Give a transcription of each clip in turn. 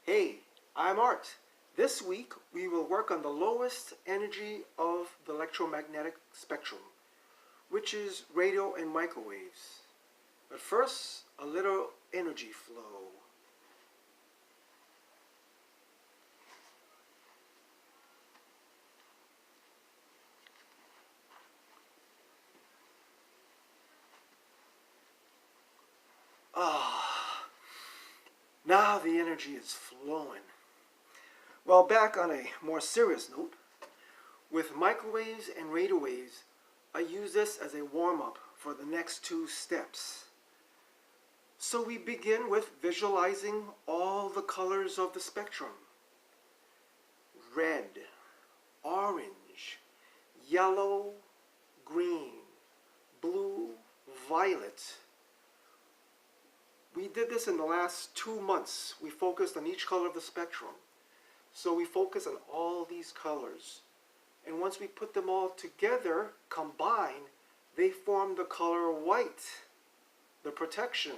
Hey, I'm Art. This week we will work on the lowest energy of the electromagnetic spectrum, which is radio and microwaves. But first, a little energy flow. Now the energy is flowing. Well, back on a more serious note, with microwaves and radio waves, I use this as a warm-up for the next two steps. So we begin with visualizing all the colors of the spectrum. Red, orange, yellow, green, blue, violet. We did this in the last 2 months. We focused on each color of the spectrum. So we focus on all these colors. And once we put them all together, combined, they form the color white, the protection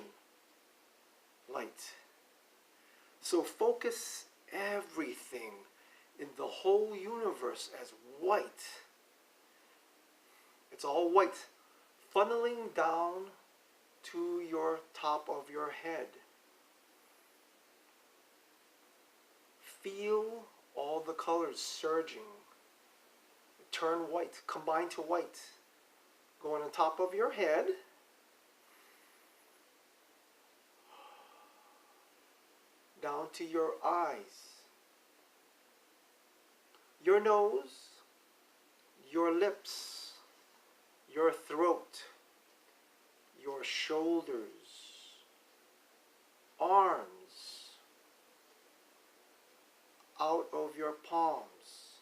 light. So focus everything in the whole universe as white. It's all white, funneling down to your top of your head. Feel all the colors surging. Turn white, combine to white. Going on top of your head. Down to your eyes. Your nose. Your lips. Your throat. Your shoulders, arms, out of your palms.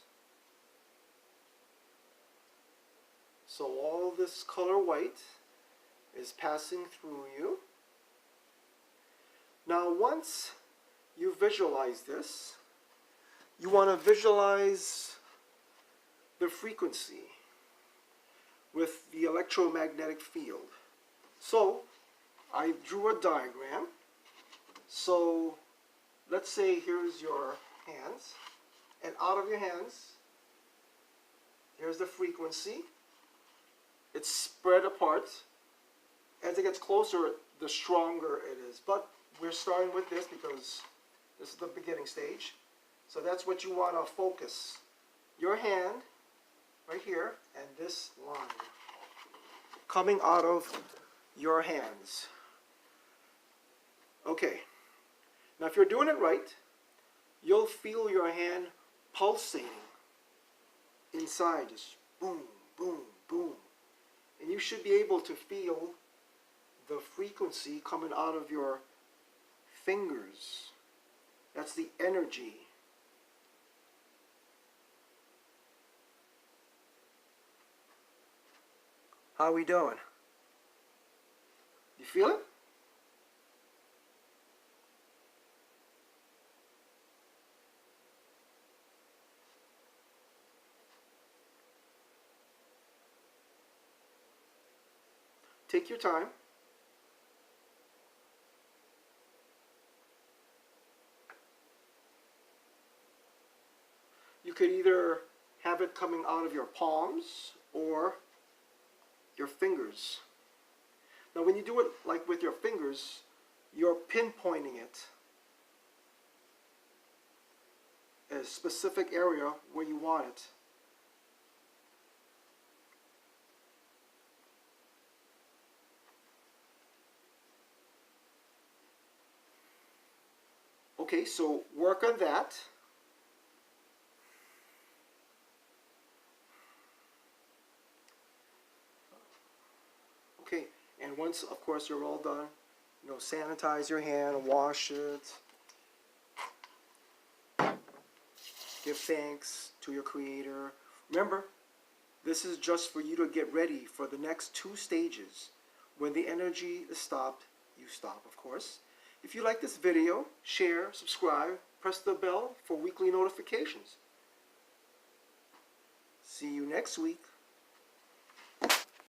So all this color white is passing through you. Now once you visualize this, you want to visualize the frequency with the electromagnetic field. So, I drew a diagram. So, let's say here's your hands, and out of your hands, here's the frequency. It's spread apart. As it gets closer, the stronger it is. But we're starting with this because this is the beginning stage. So that's what you want to focus. Your hand, right here, and this line coming out of your hands. Okay, now if you're doing it right, you'll feel your hand pulsating inside, just boom, boom, boom. And you should be able to feel the frequency coming out of your fingers. That's the energy. How are we doing? You feel it? Take your time. You could either have it coming out of your palms or your fingers. Now when you do it like with your fingers, you're pinpointing it at a specific area where you want it. Okay, so work on that. Okay, and once, of course, you're all done, sanitize your hand, wash it. Give thanks to your Creator. Remember, this is just for you to get ready for the next two stages. When the energy is stopped, you stop, of course. If you like this video, share, subscribe, press the bell for weekly notifications. See you next week.